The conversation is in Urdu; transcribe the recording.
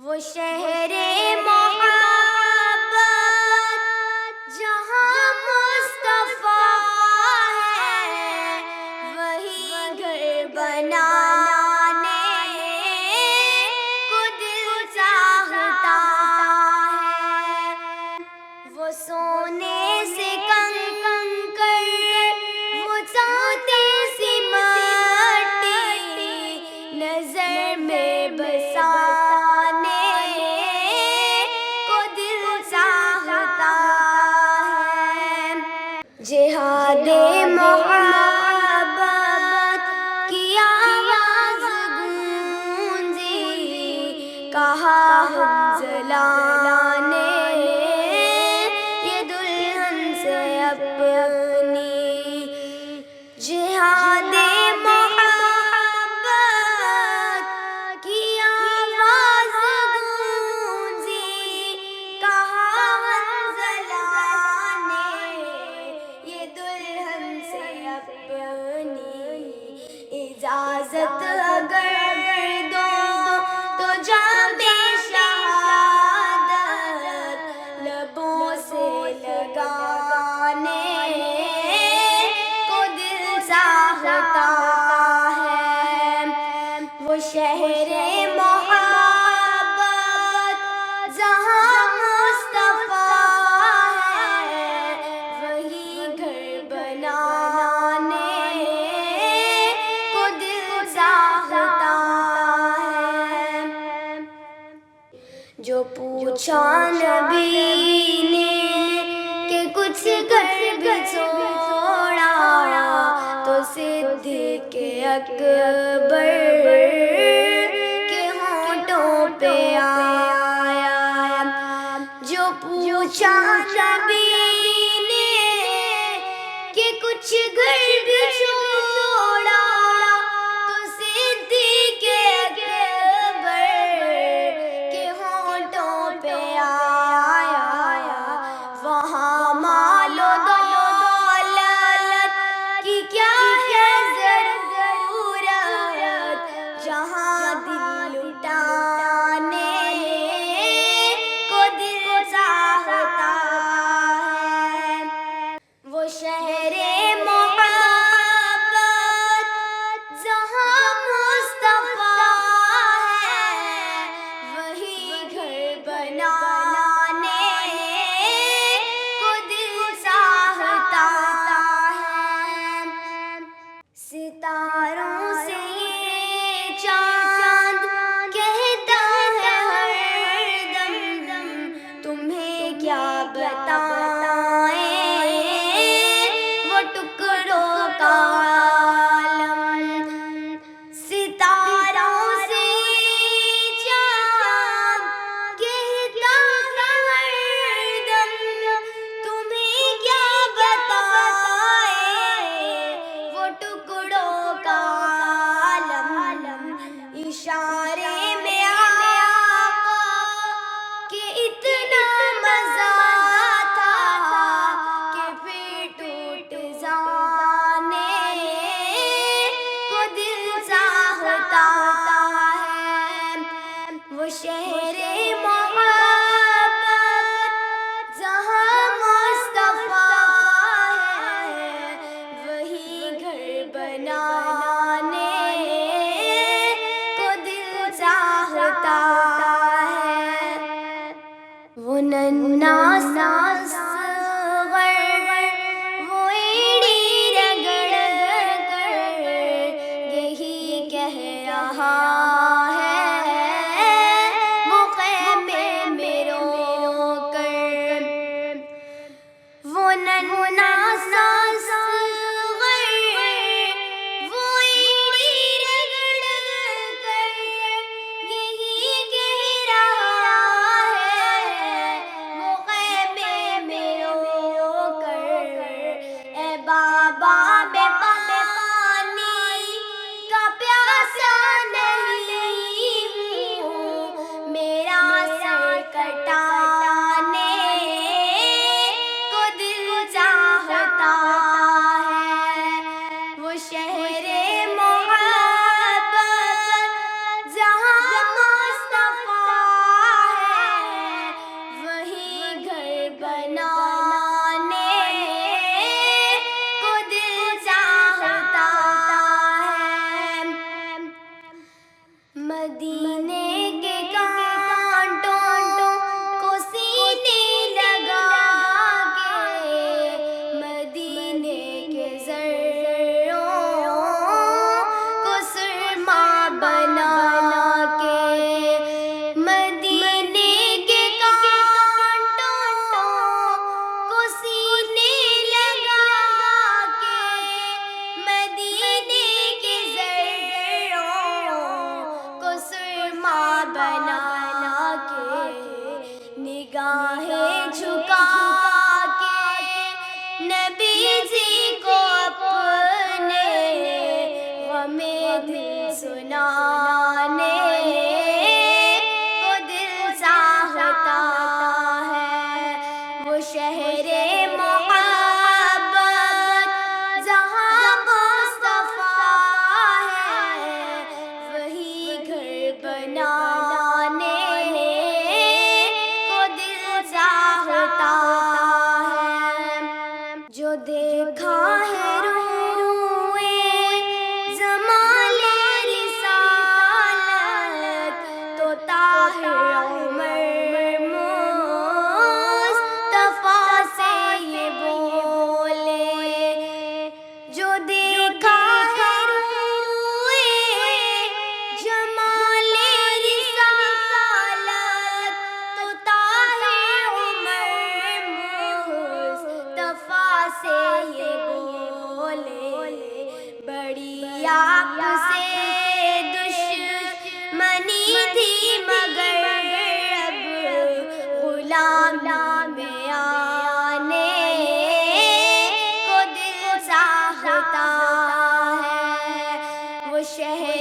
وہ شہر محبت جہاں مصطفیٰ ہے، وہی گھر بنانے کو دل چاہتا ہے۔ وہ سونے سے کنکر، وہ چاندی سی مٹی نظر میں بسانے کو دل چاہتا ہے۔ جہاد محبت کی آواز گونجی، کہا حنظلہ نے یہ دلہن سے اپنی۔ جہاد محبت کی آواز گونجی، کہا حنظلہ نے یہ دلہن سے اپنی۔ اجازت اگر دو تو جام شہادت لبوں سے لگانے کو دل چاہتا ہے۔ وہ شہر محبت جہاں مصطفیٰ ہے، وہی گھر بنانے کو دل چاہتا ہے۔ جو پوچھا نبی نے کہ کچھ گھر بھی چھوڑا، تو صدیق اکبر کے ہونٹوں پہ آیا۔ جو پوچھا نبی نے کہ کچھ گھر بھی چھوڑا، تو صدیق اکبر کے ہونٹوں پہ آیا۔ وہاں مال و دولت کی کیا ہے ضرورت، جہاں دل لٹانے کو دل چاہتا ہے۔ وہ شہر محبت جہاں مصطفیٰ ہے، وہی گھر بنانے کو دل چاہتا ہے۔ ستاروں سے یہ چاند کہتا ہے ہر دم، تمہیں کیا بتائیں وہ ٹکڑوں کا عالم۔ ستاروں سے یہ چاند کہتا ہے ہر دم، تمہیں کیا بتائیں وہ ٹکڑوں کا عالم۔ اشارے میں آقا کہ اتنا مزہ تھا کہ پھر ٹوٹ جانے کو دل چاہتا ہے۔ وہ شہر محبت جہاں مصطفیٰ ہے، وہی گھر بنانے کو دل چاہتا ہے۔ وہ ننھا سا اصغر، وہ ایڑی رگڑ کر یہی کہہ رہا ہے، وہ خیمے نگاہیں جھکا کے نبی جی کو اپنے غم دل سنانے کو دل چاہتا ہے، وہ شہر محبت جہاں مصطفیٰ ہے، وہی گھر بنانے کو دل چاہتا ہے۔ جو دیکھا ہے روئے جمال رسالت تو طاہر عمر مصطفیٰ سے یہ بولے، جو دیکھا ہے روئے جمال رسالت تو طاہر عمر مصطفیٰ سے یہ بولے، بڑی آپ سے دشمنی تھی مگر اب غلامی میں آنے کو دل چاہتا ہے، وہ شہر